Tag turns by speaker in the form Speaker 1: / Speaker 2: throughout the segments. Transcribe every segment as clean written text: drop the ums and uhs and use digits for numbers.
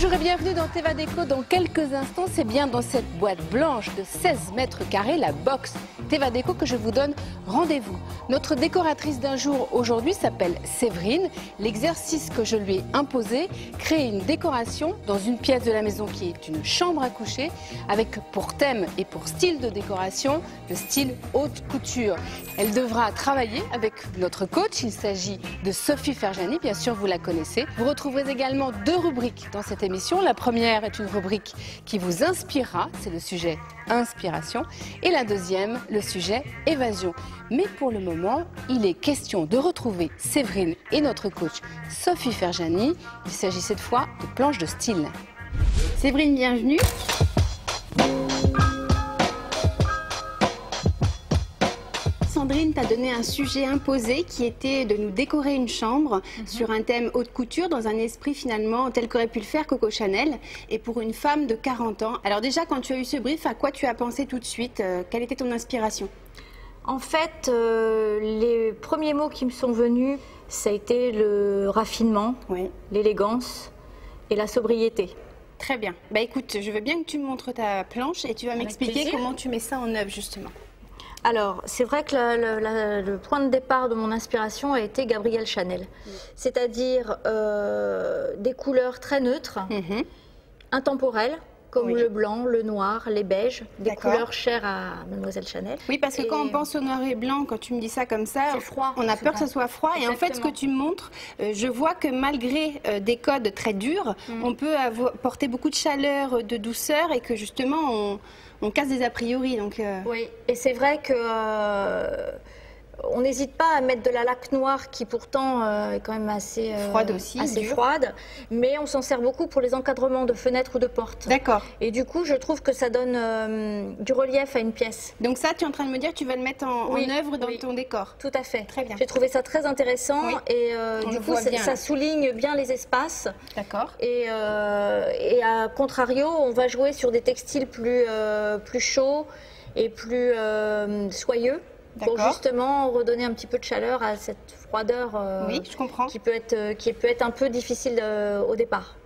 Speaker 1: Bonjour et bienvenue dans Teva Déco. Dans quelques instants, c'est bien dans cette boîte blanche de 16 mètres carrés, la box Teva Déco, que je vous donne rendez-vous. Notre décoratrice d'un jour aujourd'hui s'appelle Séverine. L'exercice que je lui ai imposé, créer une décoration dans une pièce de la maison qui est une chambre à coucher, avec pour thème et pour style de décoration, le style haute couture. Elle devra travailler avec notre coach. Il s'agit de Sophie Ferjani, bien sûr vous la connaissez. Vous retrouverez également deux rubriques dans cette émission. La première est une rubrique qui vous inspirera, c'est le sujet inspiration, et la deuxième, le sujet évasion. Mais pour le moment, il est question de retrouver Séverine et notre coach Sophie Ferjani. Il s'agit cette fois de planches de style. Séverine, bienvenue. Sandrine t'a donné un sujet imposé qui était de nous décorer une chambre sur un thème haute couture dans un esprit finalement tel qu'aurait pu le faire Coco Chanel et pour une femme de 40 ans. Alors déjà, quand tu as eu ce brief, à quoi tu as pensé tout de suite? Quelle était ton inspiration?
Speaker 2: En fait, les premiers mots qui me sont venus, ça a été le raffinement, l'élégance et la sobriété.
Speaker 1: Très bien. Bah écoute, je veux bien que tu me montres ta planche et tu vas m'expliquer comment tu mets ça en œuvre justement.
Speaker 2: Alors, c'est vrai que le point de départ de mon inspiration a été Gabrielle Chanel. C'est-à-dire des couleurs très neutres, intemporelles, comme le blanc, le noir, les beiges, des couleurs chères à Mademoiselle Chanel.
Speaker 1: Oui, parce que quand on pense au noir et blanc, quand tu me dis ça comme ça, froid, on a peur que ça soit froid. Exactement. Et en fait, ce que tu me montres, je vois que malgré des codes très durs, on peut porter beaucoup de chaleur, de douceur et que justement, on casse des a priori. Donc,
Speaker 2: Oui, et c'est vrai que on n'hésite pas à mettre de la laque noire qui pourtant est quand même assez
Speaker 1: froide aussi,
Speaker 2: froide, mais on s'en sert beaucoup pour les encadrements de fenêtres ou de portes.
Speaker 1: D'accord.
Speaker 2: Et du coup, je trouve que ça donne du relief à une pièce.
Speaker 1: Donc ça, tu es en train de me dire, tu vas le mettre en œuvre dans ton décor.
Speaker 2: Tout à fait.
Speaker 1: Très bien.
Speaker 2: J'ai trouvé ça très intéressant et du coup, ça souligne bien les espaces.
Speaker 1: D'accord.
Speaker 2: Et à contrario, on va jouer sur des textiles plus chauds et plus soyeux. Pour justement redonner un petit peu de chaleur à cette froideur
Speaker 1: je comprends.
Speaker 2: qui peut être un peu difficile au départ.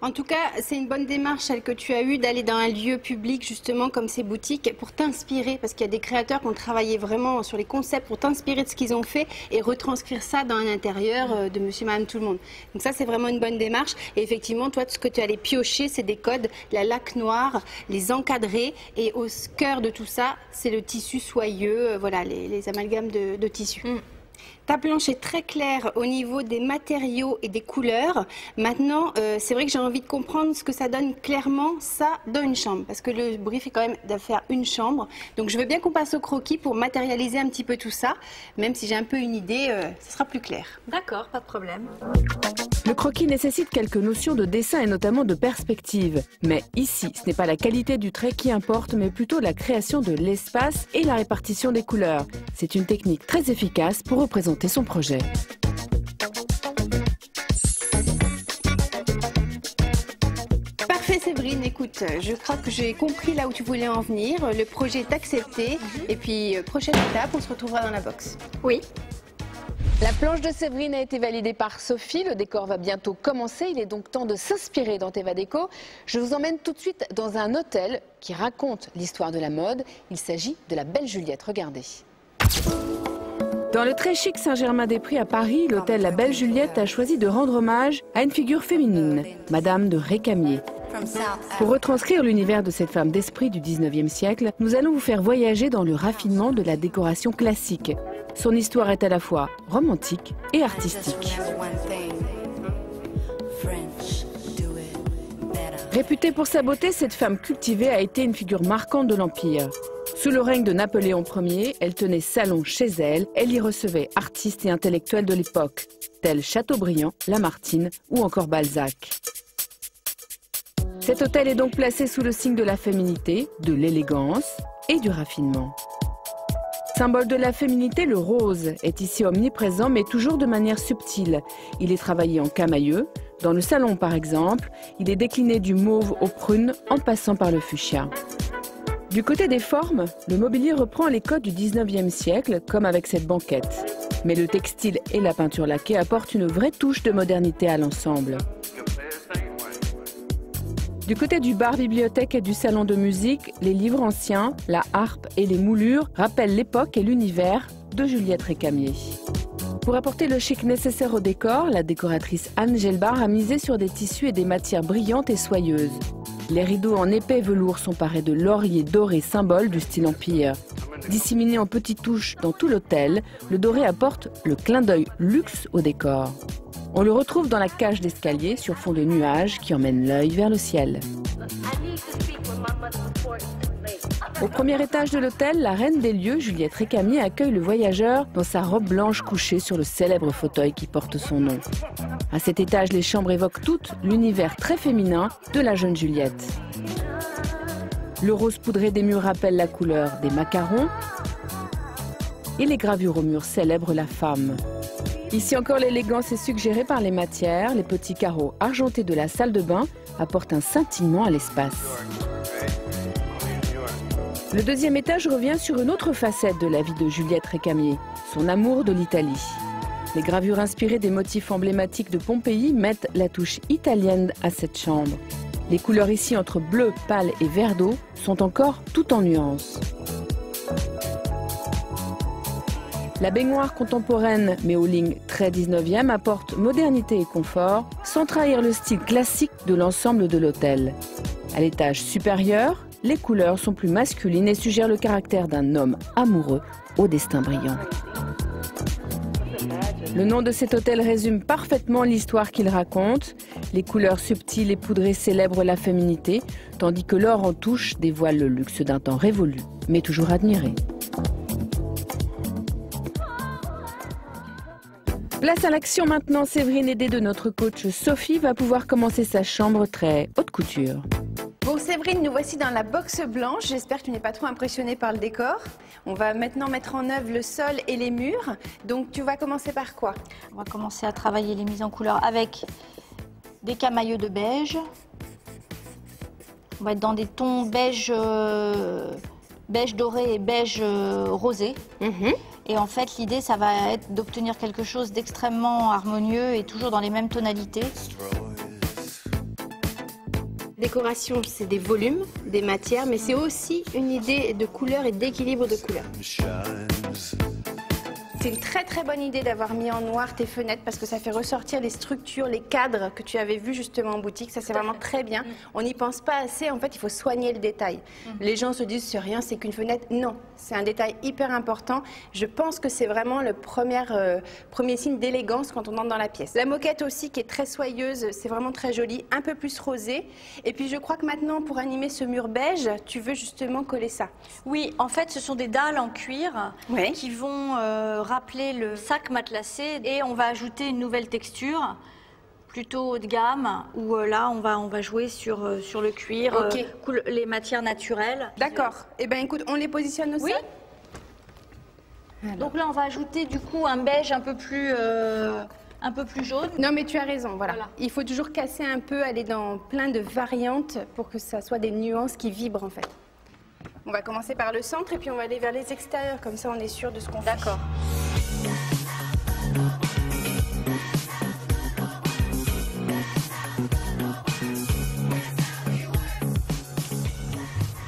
Speaker 1: En tout cas, c'est une bonne démarche, celle que tu as eue, d'aller dans un lieu public, justement, comme ces boutiques, pour t'inspirer, parce qu'il y a des créateurs qui ont travaillé vraiment sur les concepts pour t'inspirer de ce qu'ils ont fait et retranscrire ça dans un intérieur de monsieur, madame, tout le monde. Donc ça, c'est vraiment une bonne démarche. Et effectivement, toi, ce que tu allais piocher, c'est des codes, la laque noire, les encadrer. Et au cœur de tout ça, c'est le tissu soyeux, voilà, les amalgames de tissu. Ta planche est très claire au niveau des matériaux et des couleurs. Maintenant, c'est vrai que j'ai envie de comprendre ce que ça donne clairement, ça, dans une chambre. Parce que le brief est quand même de faire une chambre. Donc, je veux bien qu'on passe au croquis pour matérialiser un petit peu tout ça. Même si j'ai un peu une idée, ça sera plus clair.
Speaker 2: D'accord, pas de problème.
Speaker 3: Le croquis nécessite quelques notions de dessin et notamment de perspective. Mais ici, ce n'est pas la qualité du trait qui importe, mais plutôt la création de l'espace et la répartition des couleurs. C'est une technique très efficace pour représenter son projet.
Speaker 1: Parfait Séverine, écoute, je crois que j'ai compris là où tu voulais en venir. Le projet est accepté. Et puis, prochaine étape, on se retrouvera dans la box.
Speaker 2: Oui.
Speaker 1: La planche de Séverine a été validée par Sophie. Le décor va bientôt commencer. Il est donc temps de s'inspirer dans Teva Déco. Je vous emmène tout de suite dans un hôtel qui raconte l'histoire de la mode. Il s'agit de la Belle Juliette. Regardez.
Speaker 3: Dans le très chic Saint-Germain-des-Prés à Paris, l'hôtel La Belle Juliette a choisi de rendre hommage à une figure féminine, Madame de Récamier. Pour retranscrire l'univers de cette femme d'esprit du 19e siècle, nous allons vous faire voyager dans le raffinement de la décoration classique. Son histoire est à la fois romantique et artistique. Réputée pour sa beauté, cette femme cultivée a été une figure marquante de l'Empire. Sous le règne de Napoléon Ier, elle tenait salon chez elle. Elle y recevait artistes et intellectuels de l'époque, tels Chateaubriand, Lamartine ou encore Balzac. Cet hôtel est donc placé sous le signe de la féminité, de l'élégance et du raffinement. Symbole de la féminité, le rose est ici omniprésent, mais toujours de manière subtile. Il est travaillé en camailleux. Dans le salon, par exemple, il est décliné du mauve au prune en passant par le fuchsia. Du côté des formes, le mobilier reprend les codes du 19e siècle, comme avec cette banquette. Mais le textile et la peinture laquée apportent une vraie touche de modernité à l'ensemble. Du côté du bar-bibliothèque et du salon de musique, les livres anciens, la harpe et les moulures rappellent l'époque et l'univers de Juliette Récamier. Pour apporter le chic nécessaire au décor, la décoratrice Anne Gelbar a misé sur des tissus et des matières brillantes et soyeuses. Les rideaux en épais velours sont parés de lauriers dorés, symbole du style empire. Disséminé en petites touches dans tout l'hôtel, le doré apporte le clin d'œil luxe au décor. On le retrouve dans la cage d'escalier sur fond de nuages qui emmène l'œil vers le ciel. Au premier étage de l'hôtel, la reine des lieux, Juliette Récamier, accueille le voyageur dans sa robe blanche couchée sur le célèbre fauteuil qui porte son nom. À cet étage, les chambres évoquent toutes l'univers très féminin de la jeune Juliette. Le rose poudré des murs rappelle la couleur des macarons et les gravures au mur célèbrent la femme. Ici encore, l'élégance est suggérée par les matières. Les petits carreaux argentés de la salle de bain apportent un scintillement à l'espace. Le deuxième étage revient sur une autre facette de la vie de Juliette Récamier, son amour de l'Italie. Les gravures inspirées des motifs emblématiques de Pompéi mettent la touche italienne à cette chambre. Les couleurs ici entre bleu, pâle et vert d'eau sont encore tout en nuances. La baignoire contemporaine, mais aux lignes très 19e, apporte modernité et confort, sans trahir le style classique de l'ensemble de l'hôtel. À l'étage supérieur, les couleurs sont plus masculines et suggèrent le caractère d'un homme amoureux au destin brillant. Le nom de cet hôtel résume parfaitement l'histoire qu'il raconte. Les couleurs subtiles et poudrées célèbrent la féminité, tandis que l'or en touche dévoile le luxe d'un temps révolu, mais toujours admiré. Place à l'action maintenant, Séverine, aidée de notre coach Sophie, va pouvoir commencer sa chambre très haute couture.
Speaker 1: Bon Séverine, nous voici dans la box blanche. J'espère que tu n'es pas trop impressionnée par le décor. On va maintenant mettre en œuvre le sol et les murs. Donc tu vas commencer par quoi?
Speaker 2: On va commencer à travailler les mises en couleur avec des camailleux de beige. On va être dans des tons beige, beige doré et beige rosé. Et en fait, l'idée, ça va être d'obtenir quelque chose d'extrêmement harmonieux et toujours dans les mêmes tonalités.
Speaker 1: Décoration, c'est des volumes, des matières, mais c'est aussi une idée de couleur et d'équilibre de couleurs. C'est une très très bonne idée d'avoir mis en noir tes fenêtres parce que ça fait ressortir les structures, les cadres que tu avais vus justement en boutique. Ça c'est vraiment très bien. On n'y pense pas assez, en fait il faut soigner le détail. Les gens se disent c'est rien, c'est qu'une fenêtre. Non, c'est un détail hyper important. Je pense que c'est vraiment le premier signe d'élégance quand on entre dans la pièce. La moquette aussi qui est très soyeuse, c'est vraiment très joli, un peu plus rosé. Et puis je crois que maintenant pour animer ce mur beige, tu veux justement coller ça.
Speaker 2: Oui, en fait ce sont des dalles en cuir qui vont rappeler le sac matelassé et on va ajouter une nouvelle texture plutôt haut de gamme où là on va jouer sur le cuir, les matières naturelles.
Speaker 1: D'accord. Eh bien écoute, on les positionne aussi.
Speaker 2: Donc là on va ajouter du coup un beige un peu plus jaune.
Speaker 1: Non mais tu as raison, voilà. Il faut toujours casser un peu, aller dans plein de variantes pour que ça soit des nuances qui vibrent en fait. On va commencer par le centre et puis on va aller vers les extérieurs, comme ça on est sûr de ce qu'on fait.
Speaker 2: D'accord.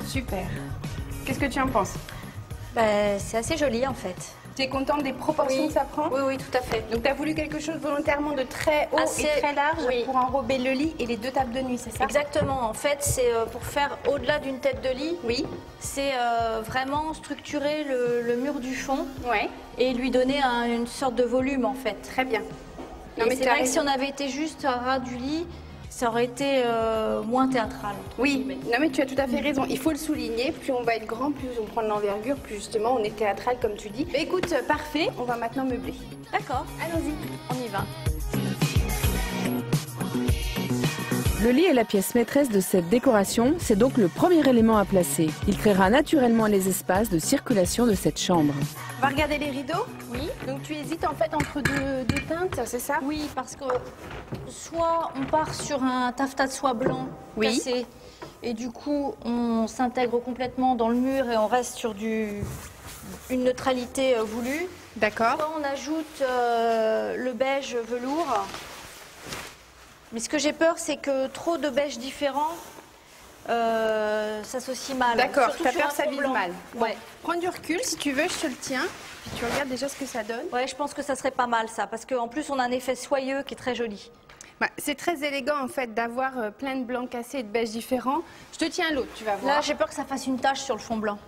Speaker 1: Super. Qu'est-ce que tu en penses?
Speaker 2: C'est assez joli en fait.
Speaker 1: Tu es contente des proportions que ça prend?
Speaker 2: Oui, oui, tout à fait.
Speaker 1: Donc tu as voulu quelque chose volontairement de très haut et très large pour enrober le lit et les deux tables de nuit, c'est ça?
Speaker 2: Exactement. En fait, c'est pour faire au-delà d'une tête de lit.
Speaker 1: Oui.
Speaker 2: C'est vraiment structurer le mur du fond et lui donner une sorte de volume en fait.
Speaker 1: Très bien.
Speaker 2: Non, mais c'est vrai que si on avait été juste à ras du lit, ça aurait été moins théâtral.
Speaker 1: Oui, non mais tu as tout à fait raison. Il faut le souligner, plus on va être grand, plus on prend de l'envergure, plus justement on est théâtral comme tu dis. Écoute, parfait, on va maintenant meubler.
Speaker 2: D'accord,
Speaker 1: allons-y,
Speaker 2: on y va.
Speaker 3: Le lit est la pièce maîtresse de cette décoration, c'est donc le premier élément à placer. Il créera naturellement les espaces de circulation de cette chambre.
Speaker 1: On va regarder les rideaux?
Speaker 2: Oui.
Speaker 1: Donc tu hésites en fait entre deux teintes, c'est ça?
Speaker 2: Oui, parce que soit on part sur un taffetas de soie blanc cassé, et du coup on s'intègre complètement dans le mur et on reste sur une neutralité voulue.
Speaker 1: D'accord.
Speaker 2: Soit on ajoute le beige velours. Mais ce que j'ai peur, c'est que trop de beiges différents s'associe mal.
Speaker 1: D'accord,
Speaker 2: Surtout
Speaker 1: t'as
Speaker 2: sur
Speaker 1: peur
Speaker 2: un
Speaker 1: que ça
Speaker 2: fond
Speaker 1: vise
Speaker 2: blanc.
Speaker 1: mal.
Speaker 2: Ouais.
Speaker 1: Prends du recul si tu veux, je te le tiens. Puis tu regardes déjà ce que ça donne.
Speaker 2: Ouais, je pense que ça serait pas mal ça, parce qu'en plus on a un effet soyeux qui est très joli.
Speaker 1: Bah, c'est très élégant en fait d'avoir plein de blancs cassés et de beiges différents. Je te tiens l'autre, tu vas voir.
Speaker 2: Là, j'ai peur que ça fasse une tache sur le fond blanc.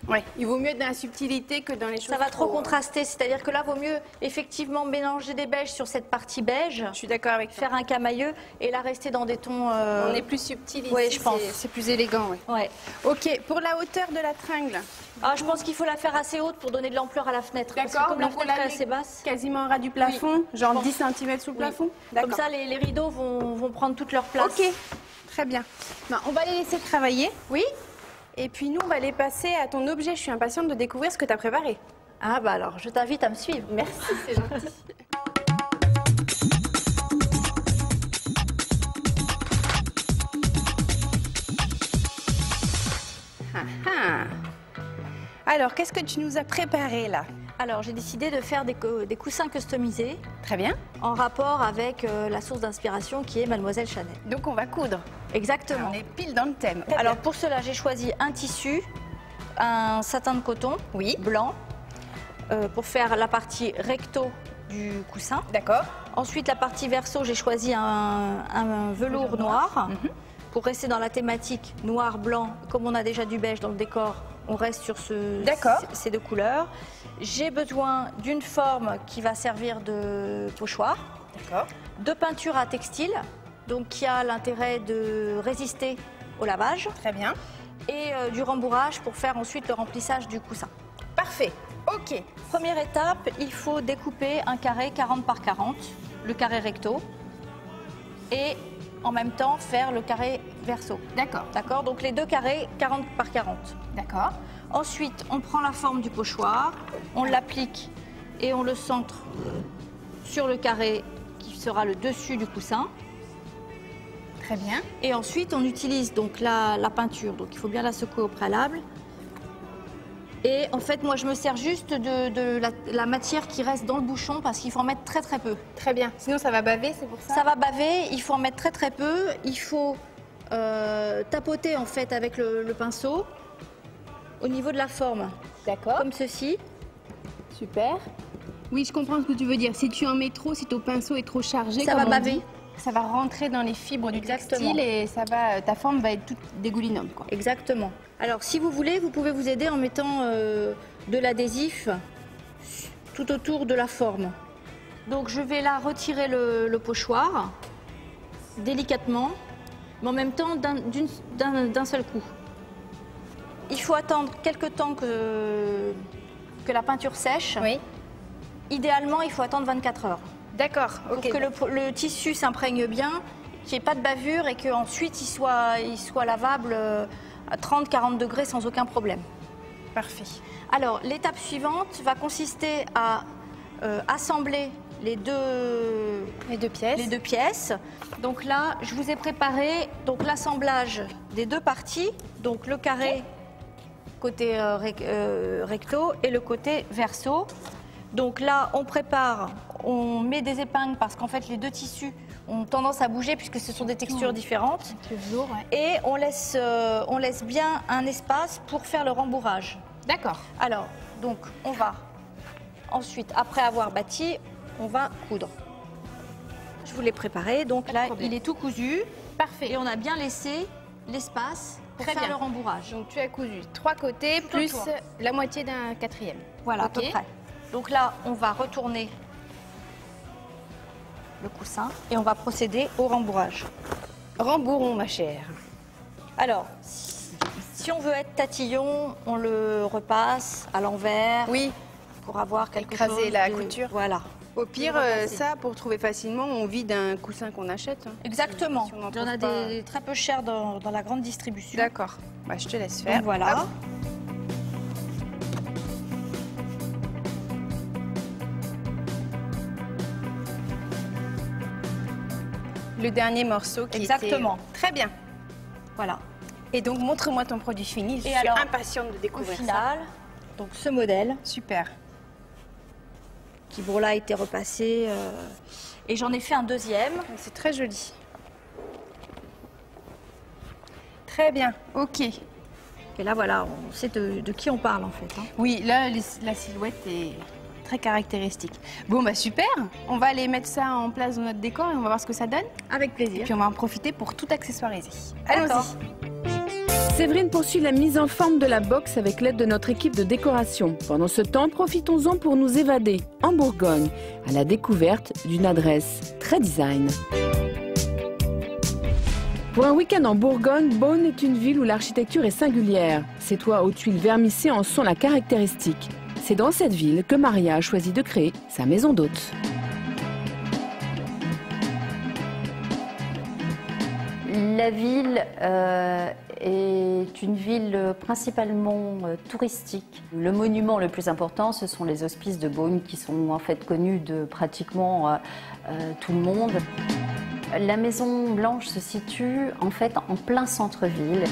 Speaker 1: Ouais, il vaut mieux dans la subtilité que dans les choses.
Speaker 2: Ça va trop contraster, c'est-à-dire que là, vaut mieux effectivement mélanger des beiges sur cette partie beige,
Speaker 1: Je suis d'accord avec toi.
Speaker 2: faire un camailleux et là rester dans des tons.
Speaker 1: On est plus subtil ici,
Speaker 2: Ouais, je pense.
Speaker 1: c'est plus élégant. Ouais.
Speaker 2: Ouais.
Speaker 1: Ok, pour la hauteur de la tringle.
Speaker 2: Ah, je pense qu'il faut la faire assez haute pour donner de l'ampleur à la fenêtre. Parce que
Speaker 1: D'accord,
Speaker 2: comme la
Speaker 1: donc on
Speaker 2: fenêtre
Speaker 1: la
Speaker 2: est
Speaker 1: met
Speaker 2: assez basse.
Speaker 1: quasiment au ras du plafond,
Speaker 2: je
Speaker 1: genre
Speaker 2: pense.
Speaker 1: 10 cm sous le plafond.
Speaker 2: Comme ça, les rideaux vont prendre toute leur place.
Speaker 1: Ok, très bien. Non, on va les laisser travailler.
Speaker 2: Oui.
Speaker 1: Et puis nous, on va les passer à ton objet. Je suis impatiente de découvrir ce que tu as préparé.
Speaker 2: Ah bah alors, je t'invite à me suivre.
Speaker 1: Merci, c'est gentil. Alors, qu'est-ce que tu nous as préparé là?
Speaker 2: Alors, j'ai décidé de faire des coussins customisés
Speaker 1: Très bien.
Speaker 2: en rapport avec la source d'inspiration qui est Mademoiselle Chanel.
Speaker 1: Donc, on va coudre.
Speaker 2: Exactement.
Speaker 1: On est pile dans le thème.
Speaker 2: Alors pour cela, j'ai choisi un tissu, un satin de coton blanc, pour faire la partie recto du coussin.
Speaker 1: D'accord.
Speaker 2: Ensuite, la partie verso, j'ai choisi un velours noir. Pour rester dans la thématique noir-blanc, comme on a déjà du beige dans le décor, on reste sur ces deux couleurs. J'ai besoin d'une forme qui va servir de pochoir, de peinture à textile, donc qui a l'intérêt de résister au lavage.
Speaker 1: Très bien.
Speaker 2: Et du rembourrage pour faire ensuite le remplissage du coussin.
Speaker 1: Parfait. Ok.
Speaker 2: Première étape, il faut découper un carré 40 par 40, le carré recto, et en même temps faire le carré verso.
Speaker 1: D'accord.
Speaker 2: D'accord. Donc les deux carrés 40 par 40.
Speaker 1: D'accord.
Speaker 2: Ensuite, on prend la forme du pochoir, on l'applique et on le centre sur le carré qui sera le dessus du coussin.
Speaker 1: Très bien.
Speaker 2: Et ensuite, on utilise donc la peinture. Donc il faut bien la secouer au préalable. Et en fait, moi, je me sers juste de la matière qui reste dans le bouchon parce qu'il faut en mettre très très peu.
Speaker 1: Très bien. Sinon, ça va baver, c'est pour ça?
Speaker 2: Ça va baver, il faut en mettre très très peu. Il faut tapoter en fait avec le pinceau au niveau de la forme.
Speaker 1: D'accord.
Speaker 2: Comme ceci.
Speaker 1: Super. Oui, je comprends ce que tu veux dire. Si tu en mets trop, si ton pinceau est trop chargé,
Speaker 2: Ça
Speaker 1: comme
Speaker 2: va
Speaker 1: on
Speaker 2: baver.
Speaker 1: dit, ça va rentrer dans les fibres du
Speaker 2: Exactement.
Speaker 1: textile et ta forme va être toute dégoulinante, quoi.
Speaker 2: Exactement. Alors, si vous voulez, vous pouvez vous aider en mettant de l'adhésif tout autour de la forme. Donc, je vais là retirer le pochoir délicatement, mais en même temps d'un seul coup. Il faut attendre quelques temps que la peinture sèche.
Speaker 1: Oui.
Speaker 2: Idéalement, il faut attendre 24 heures.
Speaker 1: D'accord.
Speaker 2: Pour que le tissu s'imprègne bien, qu'il n'y ait pas de bavure et qu'ensuite il soit lavable à 30-40 degrés sans aucun problème.
Speaker 1: Parfait.
Speaker 2: Alors, l'étape suivante va consister à assembler les deux pièces. Donc là, je vous ai préparé l'assemblage des deux parties, donc le carré côté recto et le côté verso. Donc là, on met des épingles parce qu'en fait, les deux tissus ont tendance à bouger puisque ce sont des textures différentes. Et on laisse bien un espace pour faire le rembourrage.
Speaker 1: D'accord.
Speaker 2: Alors, donc, on va ensuite, après avoir bâti, on va coudre. Je vous l'ai préparé, donc là, il est tout cousu.
Speaker 1: Parfait.
Speaker 2: Et on a bien laissé l'espace pour faire le rembourrage.
Speaker 1: Donc tu as cousu 3 côtés
Speaker 2: Tout
Speaker 1: plus
Speaker 2: autour.
Speaker 1: la moitié d'un quatrième.
Speaker 2: Voilà,
Speaker 1: Ok.
Speaker 2: à peu près. Donc là, on va retourner le coussin et on va procéder au rembourrage.
Speaker 1: Rembourrons, ma chère.
Speaker 2: Alors, si on veut être tatillon, on le repasse à l'envers.
Speaker 1: Oui.
Speaker 2: Pour avoir quelque
Speaker 1: Écraser
Speaker 2: chose
Speaker 1: la
Speaker 2: de-
Speaker 1: couture.
Speaker 2: Voilà.
Speaker 1: Au pire,
Speaker 2: repasser.
Speaker 1: ça, pour trouver facilement, on vide un coussin qu'on achète. Hein.
Speaker 2: Exactement.
Speaker 1: Si on n'en
Speaker 2: Il y en a
Speaker 1: trouve pas.
Speaker 2: des très peu chers dans la grande distribution.
Speaker 1: D'accord. Bah, je te laisse faire.
Speaker 2: Donc voilà.
Speaker 1: Hop. Le dernier morceau qui
Speaker 2: Exactement.
Speaker 1: était... Très bien.
Speaker 2: Voilà.
Speaker 1: Et donc, montre-moi ton produit fini. Je suis
Speaker 2: alors,
Speaker 1: impatiente de
Speaker 2: Au
Speaker 1: découvrir
Speaker 2: final, donc ce modèle,
Speaker 1: ça. Super.
Speaker 2: qui bon là a été repassé, et j'en ai fait un deuxième.
Speaker 1: C'est très joli. Très bien, ok.
Speaker 2: Et là, voilà, on sait de qui on parle en fait. Hein.
Speaker 1: Oui, là, la silhouette est très caractéristique. Bon, bah super. On va aller mettre ça en place dans notre décor et on va voir ce que ça donne.
Speaker 2: Avec plaisir.
Speaker 1: Et puis on va en profiter pour tout accessoiriser. Allons-y.
Speaker 3: Séverine poursuit la mise en forme de la box avec l'aide de notre équipe de décoration. Pendant ce temps, profitons-en pour nous évader en Bourgogne à la découverte d'une adresse très design. Pour un week-end en Bourgogne, Beaune est une ville où l'architecture est singulière. Ses toits aux tuiles vernissées en sont la caractéristique. C'est dans cette ville que Maria a choisi de créer sa maison d'hôte.
Speaker 4: La ville est une ville principalement touristique. Le monument le plus important, ce sont les hospices de Beaune qui sont en fait connus de pratiquement tout le monde. La Maison Blanche se situe en fait en plein centre-ville.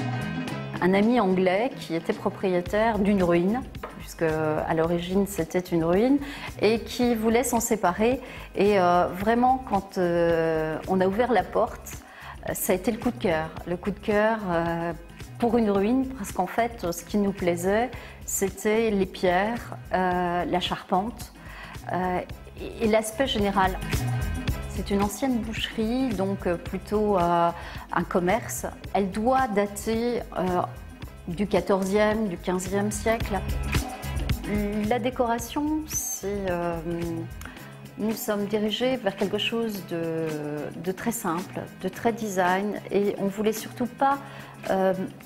Speaker 4: Un ami anglais qui était propriétaire d'une ruine, puisque à l'origine c'était une ruine, et qui voulait s'en séparer. Et vraiment, quand on a ouvert la porte, ça a été le coup de cœur. Le coup de cœur pour une ruine, parce qu'en fait, ce qui nous plaisait, c'était les pierres, la charpente et l'aspect général. C'est une ancienne boucherie, donc plutôt un commerce. Elle doit dater du XIVe, du XVe siècle. La décoration, nous sommes dirigés vers quelque chose de très simple, de très design, et on ne voulait surtout pas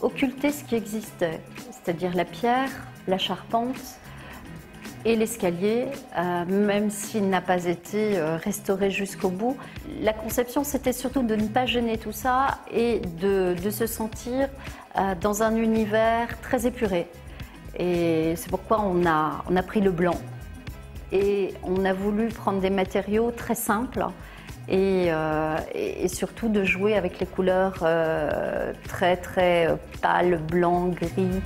Speaker 4: occulter ce qui existait, c'est-à-dire la pierre, la charpente et l'escalier, même s'il n'a pas été restauré jusqu'au bout. La conception, c'était surtout de ne pas gêner tout ça et de se sentir dans un univers très épuré. Et c'est pourquoi on a pris le blanc. Et on a voulu prendre des matériaux très simples et surtout de jouer avec les couleurs très très pâles, blanc, gris.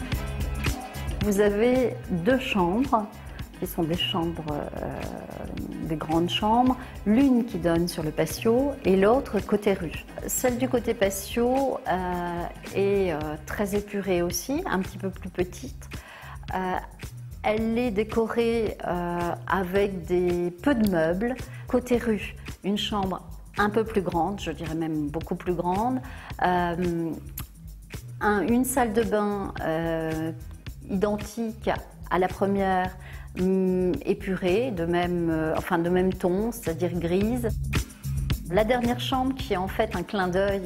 Speaker 4: Vous avez deux chambres qui sont des chambres, des grandes chambres, l'une qui donne sur le patio et l'autre côté rue. Celle du côté patio est très épurée aussi, un petit peu plus petite. Elle est décorée avec peu de meubles. Côté rue, une chambre un peu plus grande, je dirais même beaucoup plus grande. Une salle de bain identique à la première, épurée, de même ton, c'est-à-dire grise. La dernière chambre qui est en fait un clin d'œil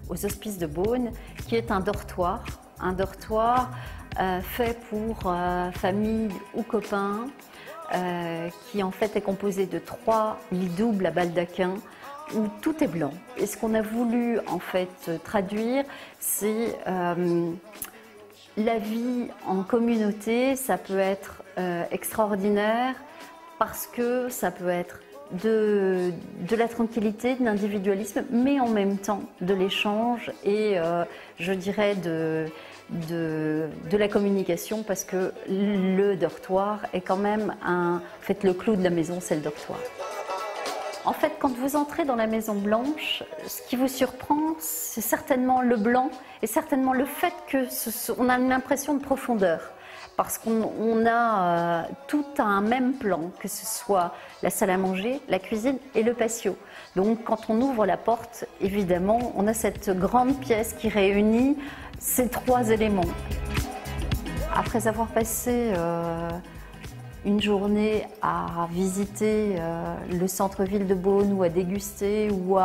Speaker 4: aux hospices de Beaune, qui est un dortoir. Un dortoir fait pour famille ou copains, qui en fait est composé de 3 lits doubles à baldaquin où tout est blanc. Et ce qu'on a voulu en fait traduire, c'est la vie en communauté. Ça peut être extraordinaire parce que ça peut être de la tranquillité, de l'individualisme, mais en même temps de l'échange et je dirais de la communication, parce que le dortoir est quand même le clou de la maison, c'est le dortoir. En fait, quand vous entrez dans la Maison Blanche, ce qui vous surprend, c'est certainement le blanc et certainement le fait qu'on a une impression de profondeur. Parce qu'on a tout à un même plan, que ce soit la salle à manger, la cuisine et le patio. Donc quand on ouvre la porte, évidemment, on a cette grande pièce qui réunit ces 3 éléments. Après avoir passé une journée à visiter le centre-ville de Beaune ou à déguster ou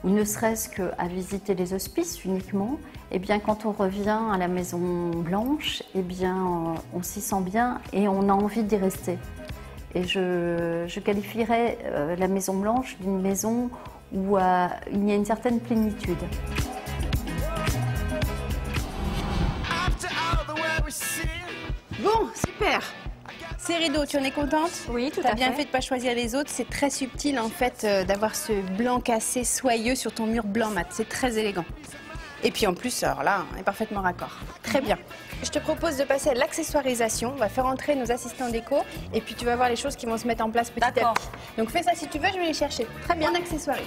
Speaker 4: ne serait-ce qu'à visiter les hospices uniquement, eh bien, quand on revient à la Maison Blanche, eh bien, on s'y sent bien et on a envie d'y rester. Et je qualifierais la Maison Blanche d'une maison où il y a une certaine plénitude.
Speaker 1: Bon, super. Ces rideaux, tu en es contente?
Speaker 2: Oui, tout à fait.
Speaker 1: Tu as bien fait de ne pas choisir les autres. C'est très subtil en fait d'avoir ce blanc cassé soyeux sur ton mur blanc mat. C'est très élégant. Et puis en plus, alors là, on est parfaitement raccord. Très bien. Je te propose de passer à l'accessoirisation. On va faire entrer nos assistants déco et puis tu vas voir les choses qui vont se mettre en place petit à petit. Donc fais ça si tu veux, je vais les chercher. Très bien. On accessoirise.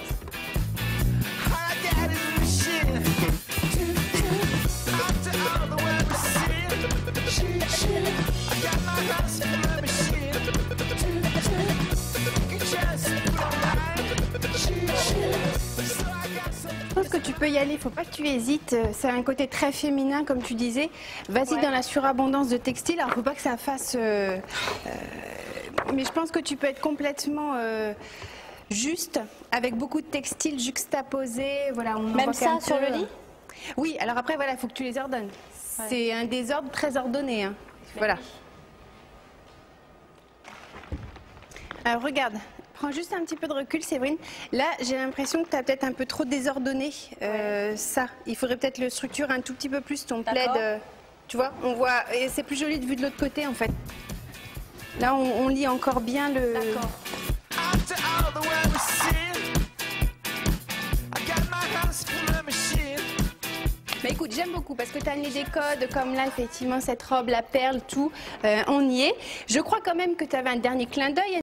Speaker 1: y aller, il ne faut pas que tu hésites. C'est un côté très féminin, comme tu disais. Vas-y dans la surabondance de textile. Alors, il ne faut pas que ça fasse... mais je pense que tu peux être complètement juste, avec beaucoup de textiles juxtaposés. Voilà,
Speaker 2: même ça sur le lit?
Speaker 1: Oui, alors après, voilà, il faut que tu les ordonnes. Ouais. C'est un désordre très ordonné. Hein. Voilà. Alors, regarde. Prends juste un petit peu de recul, Séverine. Là, j'ai l'impression que tu as peut-être un peu trop désordonné ça. Il faudrait peut-être le structurer un tout petit peu plus, ton plaid. Tu vois, on voit, et c'est plus joli de vue de l'autre côté, en fait. Là, on lit encore bien le... D'accord. Mais écoute, j'aime beaucoup parce que tu as amené des codes comme là, effectivement, cette robe, la perle, tout. On y est. Je crois quand même que tu avais un dernier clin d'œil.